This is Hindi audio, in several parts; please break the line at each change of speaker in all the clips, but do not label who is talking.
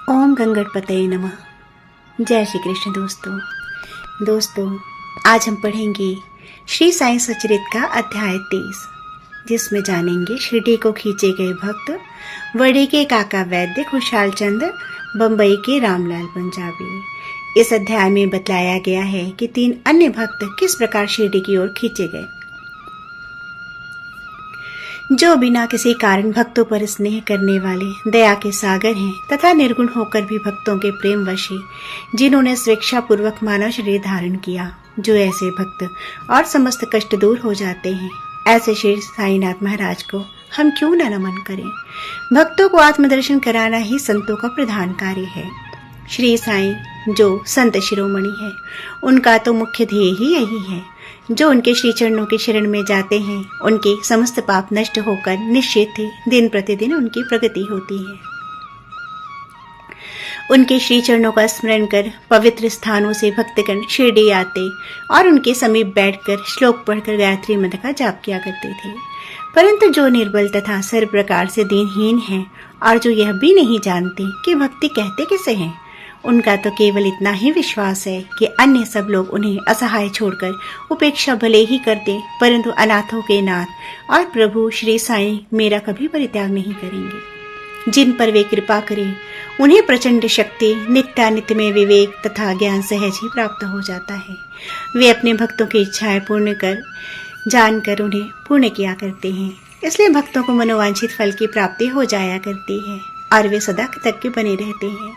ओम गंगणपतये नमः। जय श्री कृष्ण। दोस्तों आज हम पढ़ेंगे श्री साईं सचरित का अध्याय 23, जिसमें जानेंगे शिरडी को खींचे गए भक्त, वड़ी के काका वैद्य खुशहाल चंद, बम्बई के रामलाल पंजाबी। इस अध्याय में बतलाया गया है कि 3 अन्य भक्त किस प्रकार शिरडी की ओर खींचे गए, जो बिना किसी कारण भक्तों पर स्नेह करने वाले दया के सागर हैं तथा निर्गुण होकर भी भक्तों के प्रेम वशी, जिन्होंने स्वेच्छा पूर्वक मानव शरीर धारण किया। जो ऐसे भक्त और समस्त कष्ट दूर हो जाते हैं, ऐसे श्री साईनाथ महाराज को हम क्यों न नमन करें। भक्तों को आत्मदर्शन कराना ही संतों का प्रधान कार्य है। श्री साईं जो संत शिरोमणि है, उनका तो मुख्य ध्येय ही यही है। जो उनके श्री चरणों के शरण में जाते हैं, उनके समस्त पाप नष्ट होकर निश्चित ही दिन प्रतिदिन उनकी प्रगति होती है। उनके श्री चरणों का स्मरण कर पवित्र स्थानों से भक्तगण शिरडी आते और उनके समीप बैठकर श्लोक पढ़कर गायत्री मंत्र का जाप किया करते थे। परंतु जो निर्बल तथा सर्व प्रकार से दीनहीन हैं और जो यह भी नहीं जानते कि भक्ति कहते किसे हैं, उनका तो केवल इतना ही विश्वास है कि अन्य सब लोग उन्हें असहाय छोड़कर उपेक्षा भले ही करते, परंतु अनाथों के नाथ और प्रभु श्री साईं मेरा कभी परित्याग नहीं करेंगे। जिन पर वे कृपा करें, उन्हें प्रचंड शक्ति, नित्यानित्य में विवेक तथा ज्ञान सहज ही प्राप्त हो जाता है। वे अपने भक्तों की इच्छाएं पूर्ण कर जानकर उन्हें पूर्ण किया करते हैं। इसलिए भक्तों को मनोवांछित फल की प्राप्ति हो जाया करती है और वे सदा कृतज्ञ बने रहते हैं।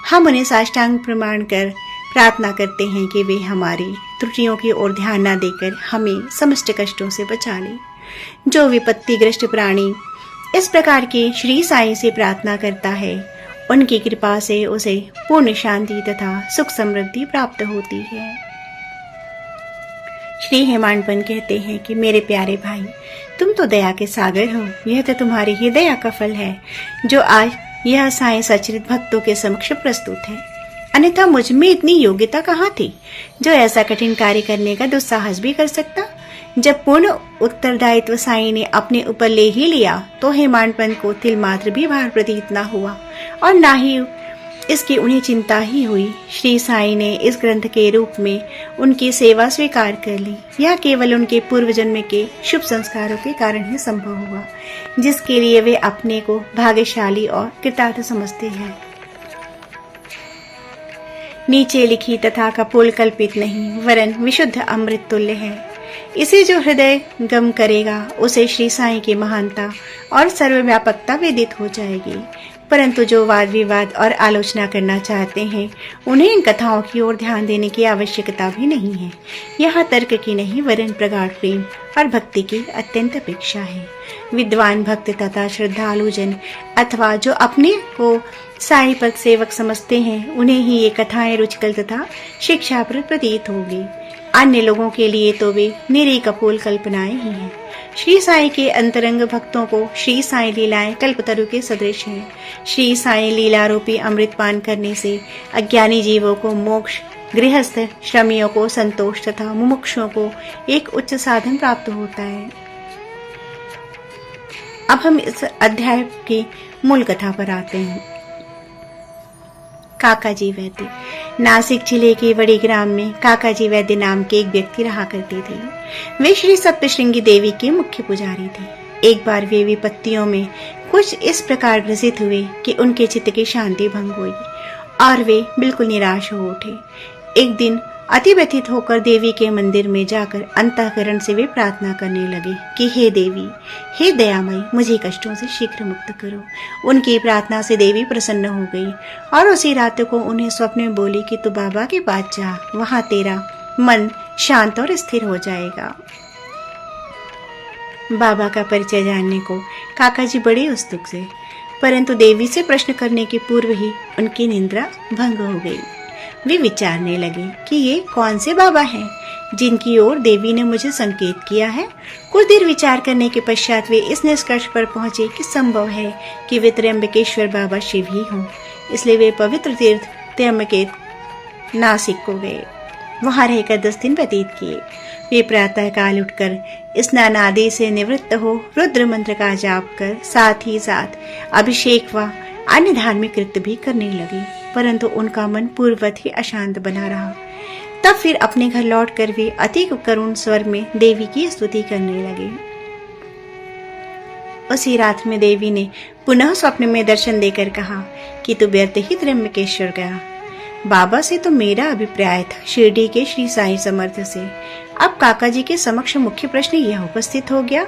हम उन्हें साष्टांग प्रमाण कर प्रार्थना करते हैं कि वे हमारी त्रुटियों की ओर ध्यान न देकर हमें समस्त कष्टों से बचा लें। जो विपत्तिग्रस्त प्राणी इस प्रकार के श्री साईं से प्रार्थना करता है, उनकी कृपा से उसे पूर्ण शांति तथा सुख समृद्धि प्राप्त होती है। श्री हेमाडपंत कहते हैं कि मेरे प्यारे भाई, तुम तो दया के सागर हो। यह तो तुम्हारी ही दया का फल है जो आज यह साईं सचरित भक्तों के समक्ष प्रस्तुत है। अन्यथा मुझ में इतनी योग्यता कहाँ थी जो ऐसा कठिन कार्य करने का दुस्साहस भी कर सकता। जब पूर्ण उत्तरदायित्व साईं ने अपने ऊपर ले ही लिया, तो हेमाडपंत को तिल मात्र भी भार प्रतीत न हुआ और न ही इसकी उन्हें चिंता ही हुई। श्री साईं ने इस ग्रंथ के रूप में उनकी सेवा स्वीकार कर ली। यह केवल उनके पूर्व जन्म के शुभ संस्कारों के कारण ही संभव हुआ, जिसके लिए वे अपने को भाग्यशाली और कृतार्थ समझते हैं। नीचे लिखी तथा कपोल कल्पित नहीं, वरन विशुद्ध अमृत तुल्य है। इसे जो हृदय गम करेगा, उसे श्री साईं की महानता और सर्वव्यापकता वेदित हो जाएगी। परंतु जो वाद विवाद और आलोचना करना चाहते हैं, उन्हें इन कथाओं की ओर ध्यान देने की आवश्यकता भी नहीं है। यहाँ तर्क की नहीं, वरन प्रगाढ़ प्रेम और भक्ति की अत्यंत अपेक्षा है। विद्वान भक्त तथा श्रद्धालु जन अथवा जो अपने को साईं पद सेवक समझते हैं, उन्हें ही ये कथाएं रुचिकर तथा शिक्षाप्रद प्रतीत होगी। अन्य लोगों के लिए तो वे निरी कपोल कल्पनाएं ही हैं। श्री साईं के अंतरंग भक्तों को श्री साईं लीलाएं कल्पतरु के सदृश हैं। श्री साईं लीला रूपी अमृत पान करने से अज्ञानी जीवों को मोक्ष, गृहस्थ श्रमियों को संतोष तथा मुमुक्षुओं को एक उच्च साधन प्राप्त होता है। अब हम इस अध्याय की मूल कथा पर आते हैं। काकाजी वैद्य। नासिक जिले के वड़ी ग्राम में काकाजी वैद्य नाम के एक व्यक्ति रहा करते थे। वे श्री सप्तशृंगी देवी के मुख्य पुजारी थे। एक बार वे विपत्तियों में कुछ इस प्रकार ग्रसित हुए कि उनके चित्त की शांति भंग हुई और वे बिल्कुल निराश हो उठे। एक दिन अति व्यथित होकर देवी के मंदिर में जाकर अंतःकरण से वे प्रार्थना करने लगे कि हे देवी, हे दयामयी, मुझे कष्टों से शीघ्र मुक्त करो। उनकी प्रार्थना से देवी प्रसन्न हो गई और उसी रात को उन्हें स्वप्न में बोली कि तू बाबा के पास जा, वहां तेरा मन शांत और स्थिर हो जाएगा। बाबा का परिचय जानने को काकाजी बड़े उत्सुक थे, परंतु देवी से प्रश्न करने के पूर्व ही उनकी निद्रा भंग हो गई। वे विचारने लगे कि ये कौन से बाबा हैं जिनकी ओर देवी ने मुझे संकेत किया है। कुछ देर विचार करने के पश्चात वे इस निष्कर्ष पर पहुंचे कि संभव है कि वे त्र्यंबकेश्वर बाबा शिव ही हों। इसलिए वे पवित्र तीर्थ त्र्यंबकेत नासिक को गए। वहां रहकर 10 दिन व्यतीत किए। वे प्रातः काल उठकर स्नान आदि से निवृत्त हो रुद्र मंत्र का जाप कर साथ ही साथ अभिषेक व अन्य धार्मिक कृत्य भी करने लगे, परंतु उनका मन पूर्ववत ही अशांत बना रहा। तब फिर अपने घर लौटकर वे अति करुण स्वर में देवी की स्तुति करने लगे। उसी रात में देवी ने पुनः स्वप्न में दर्शन देकर कहा कि तू व्यर्थ ही त्र्यंबकेश्वर गया। बाबा से तो मेरा अभिप्राय था शिरडी के श्री साई समर्थ से। अब काका जी के समक्ष मुख्य प्रश्न यह उपस्थित हो गया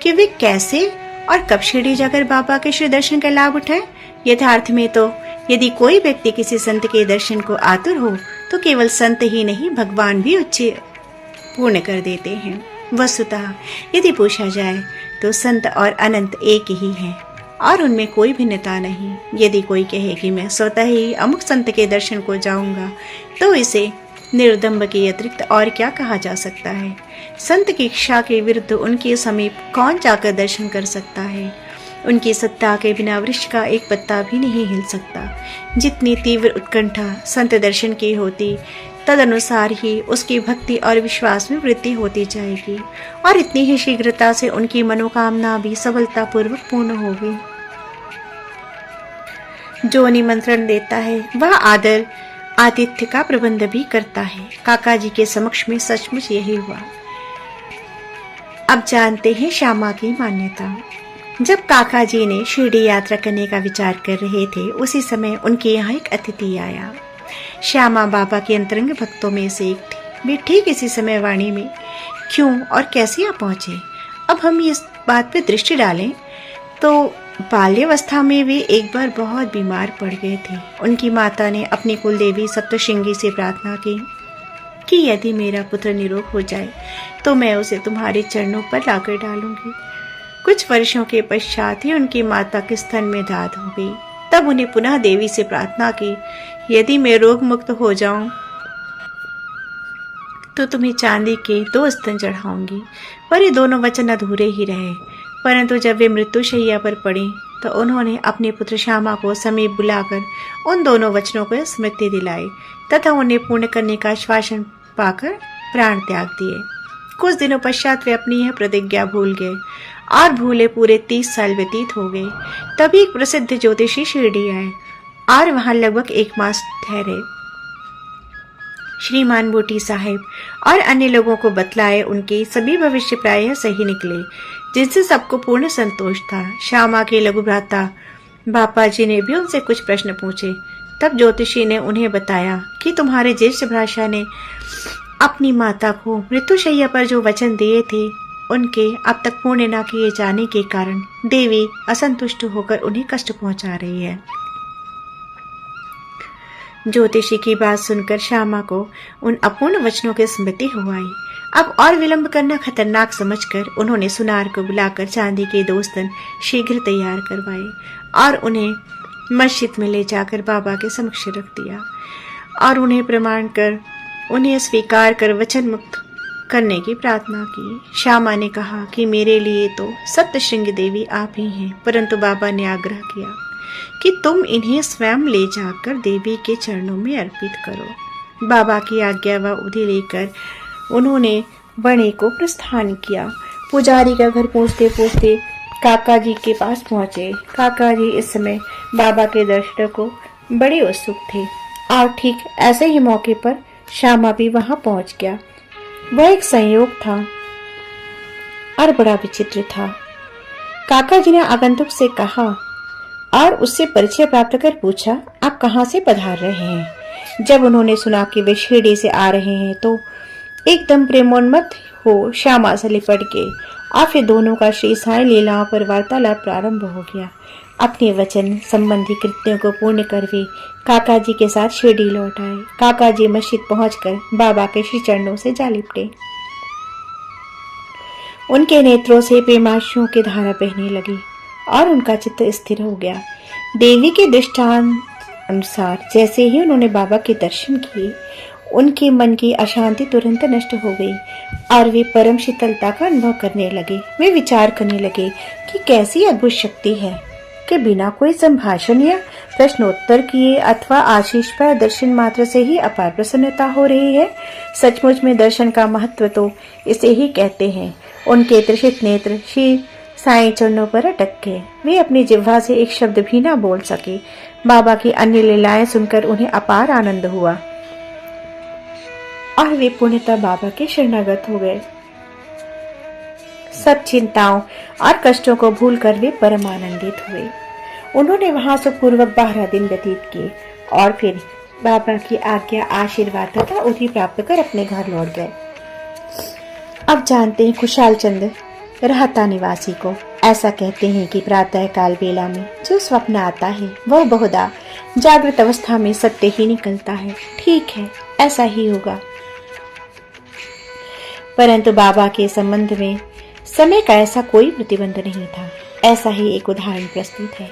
कि वे कैसे और कब शिरडी जाकर बाबा के श्री दर्शन का लाभ उठाए। यथार्थ में तो यदि कोई व्यक्ति किसी संत के दर्शन को आतुर हो तो केवल संत ही नहीं, भगवान भी उच्च पूर्ण कर देते हैं। वस्तुतः यदि पूछा जाए तो संत और अनंत एक ही हैं और उनमें कोई भिन्नता नहीं। यदि कोई कहे कि मैं स्वतः ही अमुक संत के दर्शन को जाऊंगा तो इसे निर्दम्ब के अतिरिक्त और क्या कहा जा सकता है। संत की इच्छा के विरुद्ध उनके समीप कौन जाकर दर्शन कर सकता है। उनकी सत्ता के बिना वृक्ष का एक पत्ता भी नहीं हिल सकता। जितनी तीव्र उत्कंठा संत दर्शन की होती तदनुसार ही उसकी भक्ति और विश्वास में वृद्धि होती जाएगी और इतनी ही शीघ्रता से उनकी मनोकामना भी सफलता पूर्वक पूर्ण होगी। जो निमंत्रण देता है वह आदर आतिथ्य का प्रबंध भी करता है। काका जी के समक्ष में सचमुच यही हुआ। अब जानते हैं श्यामा की मान्यता। जब काका जी ने शिरडी यात्रा करने का विचार कर रहे थे उसी समय उनके यहाँ एक अतिथि आया। श्यामा बाबा के अंतरंग भक्तों में से एक थी। वे ठीक इसी समय वाणी में क्यों और कैसे आप पहुंचे। अब हम इस बात पर दृष्टि डालें तो बाल्यावस्था में वे एक बार बहुत बीमार पड़ गए थे। उनकी माता ने अपनी कुलदेवी सप्तशृंगी से प्रार्थना की कि यदि मेरा पुत्र निरोग हो जाए तो मैं उसे तुम्हारे चरणों पर लाकर डालूंगी। कुछ वर्षों के पश्चात ही उनकी माता के स्तन में दाद हो गई। तब उन्हें पुनः देवी से प्रार्थना की, यदि मैं रोग मुक्त हो जाऊं तो तुम्हें चांदी के 2 स्तन चढ़ाऊंगी। पर ये दोनों वचन अधूरे ही रहे। परंतु जब वे मृत्युशैया पर पड़ी तो उन्होंने अपने पुत्र श्यामा को समीप बुलाकर उन दोनों वचनों को स्मृति दिलाई तथा उन्हें पूर्ण करने का आश्वासन पाकर प्राण त्याग दिए। कुछ दिनों पश्चात वे अपनी यह प्रतिज्ञा भूल गए और भूले पूरे 30 साल व्यतीत हो गए। तभी एक प्रसिद्ध ज्योतिषी शिरडी आए और वहां लगभग 1 मास ठहरे। श्रीमान बूटी साहेब और अन्य लोगों को बतलाए उनके सभी भविष्य प्रायः सही निकले, जिनसे सबको पूर्ण संतोष था। श्यामा के लघु भ्राता बापा जी ने भी उनसे कुछ प्रश्न पूछे। तब ज्योतिषी ने उन्हें बताया कि तुम्हारे ज्येष्ठ भ्राता ने अपनी माता को मृत्युशैया पर जो वचन दिए थे उनके अब तक पूर्ण न किए जाने के कारण देवी असंतुष्ट होकर उन्हें कष्ट पहुंचा रही है। ज्योतिषी की बात सुनकर श्यामा को उन अपूर्ण वचनों की स्मृति हो आई। अब और विलंब करना खतरनाक समझकर उन्होंने सुनार को बुलाकर चांदी के 2 स्तन शीघ्र तैयार करवाए और उन्हें मस्जिद में ले जाकर बाबा के समक्ष रख दिया और उन्हें प्रमाण कर उन्हें स्वीकार कर वचन मुक्त करने की प्रार्थना की। श्यामा ने कहा कि मेरे लिए तो सप्तशृंगी देवी आप ही हैं, परंतु बाबा ने आग्रह किया कि तुम इन्हें स्वयं ले जाकर देवी के चरणों में अर्पित करो। बाबा की आज्ञा व उधि लेकर उन्होंने बड़े को प्रस्थान किया। पुजारी का घर पहुंचते पहुंचते काका जी के पास पहुंचे। काका जी इस समय बाबा के दर्शन को बड़े उत्सुक थे और ठीक ऐसे ही मौके पर श्यामा भी वहां पहुंच गया। वह एक संयोग था और बड़ा विचित्र था। काका जी ने आगंतुक से कहा और उससे परिचय प्राप्त कर पूछा, आप कहां से पधार रहे हैं। जब उन्होंने सुना कि वे शिरडी से आ रहे हैं तो एकदम प्रेमोन्मत्त हो श्यामा से लिपट गए और फिर दोनों का श्री साई लीलाओं पर वार्तालाप प्रारंभ हो गया। अपने वचन संबंधी कृत्यों को पूर्ण कर वे काका जी के साथ शिरडी लौट आए। काका जी मस्जिद पहुंचकर बाबा के श्री चरणों से जा लिपटे। उनके नेत्रों से प्रेमाश्रुओं की धारा बहने लगी और उनका चित्त स्थिर हो गया। देवी के दृष्टांत अनुसार जैसे ही उन्होंने बाबा के दर्शन किए उनके मन की अशांति तुरंत नष्ट हो गई और वे परम शीतलता का अनुभव करने लगे। वे विचार करने लगे कि कैसी अद्भुत शक्ति है कि बिना कोई संभाषण या प्रश्नोत्तर किए अथवा आशीष पर दर्शन मात्र से ही अपार प्रसन्नता हो रही है। सचमुच में दर्शन का महत्व तो इसे ही कहते हैं। उनके त्रिषित नेत्र श्री साईं चरणों पर अटक गए। वे अपनी जिह्वा से एक शब्द भी ना बोल सके। बाबा की अन्य लीलाएं सुनकर उन्हें अपार आनंद हुआ और वे पूर्णतः बाबा के शरणागत हो गए। सब चिंताओं और कष्टों को भूलकर वे परम आनंदित हुए। उन्होंने वहां सुखपूर्वक 12 दिन व्यतीत किए और फिर बाबा की आज्ञा, आशीर्वाद तथा उठी प्राप्त कर अपने घर लौट गए। अब जानते हैं खुशाल चंद रहता निवासी को। ऐसा कहते हैं कि प्रातः काल बेला में जो स्वप्न आता है वह बहुधा जागृत अवस्था में सत्य ही निकलता है। ठीक है, ऐसा ही होगा। परंतु बाबा के संबंध में समय का ऐसा कोई प्रतिबंध नहीं था। ऐसा ही एक उदाहरण प्रस्तुत है।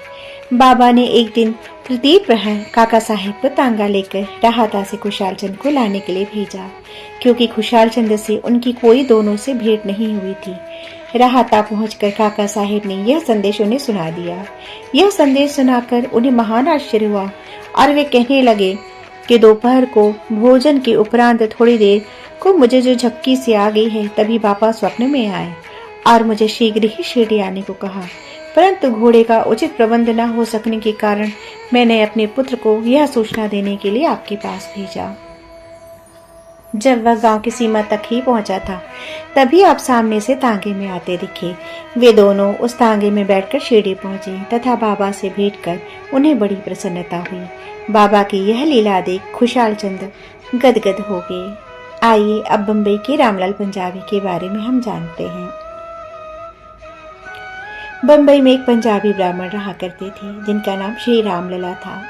बाबा ने एक दिन तृतीय प्रहर काका साहेब को तांगा लेकर राहता से खुशाल चंद को लाने के लिए भेजा, क्योंकि खुशाल चंद से उनकी कोई दोनों से भेंट नहीं हुई थी। राहता पहुंचकर काका साहेब ने यह संदेश उन्हें सुना दिया। यह संदेश सुनाकर उन्हें महान आश्चर्य हुआ और वे कहने लगे कि दोपहर को भोजन के उपरांत थोड़ी देर को मुझे जो झपकी से आ गई है, तभी बाबा स्वप्न में आए और मुझे शीघ्र ही शिरडी आने को कहा। परंतु घोड़े का उचित प्रबंध न हो सकने के कारण मैंने अपने पुत्र को यह सूचना देने के लिए आपके पास भेजा। जब वह गांव की सीमा तक ही पहुंचा था, तभी आप सामने से तांगे में आते दिखे। वे दोनों उस तांगे में बैठकर शिरडी पहुंचे तथा बाबा से भेंट कर उन्हें बड़ी प्रसन्नता हुई। बाबा की यह लीला देख खुशाल चंद गदगद हो गए। आइए अब बम्बई के रामलाल पंजाबी के बारे में हम जानते हैं। बम्बई में एक पंजाबी ब्राह्मण रहा करते थे, जिनका नाम श्री रामलला था।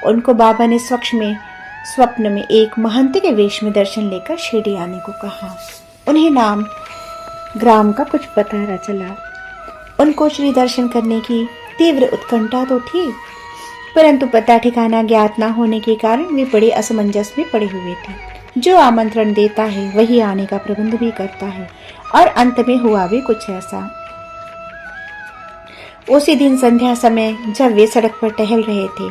उनको बाबा ने स्वप्न में एक महंत के वेश में दर्शन लेकर शिरडी आने को कहा। उन्हें नाम ग्राम का कुछ पता न चला। उनको श्री दर्शन करने की तीव्र उत्कंठा तो थी, परंतु पता ठिकाना ज्ञात न होने के कारण वे बड़े असमंजस में पड़े हुए थे। जो आमंत्रण देता है वही आने का प्रबंध भी करता है, और अंत में हुआ भी कुछ ऐसा। उसी दिन संध्या समय जब वे सड़क पर टहल रहे थे,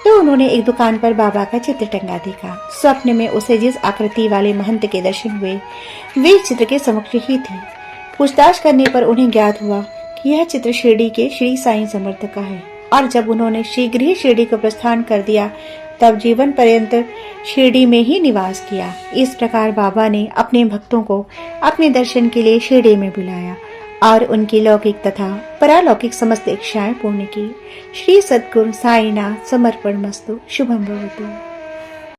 तो उन्होंने एक दुकान पर बाबा का चित्र टंगा देखा। स्वप्न में उसे जिस आकृति वाले महंत के दर्शन हुए, वे चित्र के समक्ष ही थे। पूछताछ करने पर उन्हें ज्ञात हुआ कि यह चित्र शिरडी के श्री साईं समर्थ का है, और जब उन्होंने शीघ्र ही शिरडी को प्रस्थान कर दिया, तब जीवन पर्यंत शिरडी में ही निवास किया। इस प्रकार बाबा ने अपने भक्तों को अपने दर्शन के लिए शिरडी में बुलाया और उनकी लौकिक तथा परालौकिक समस्त इच्छाएं पूर्ण की। श्री सद्गुरु साईनाथ समर्पण मस्तु। शुभम भवतु।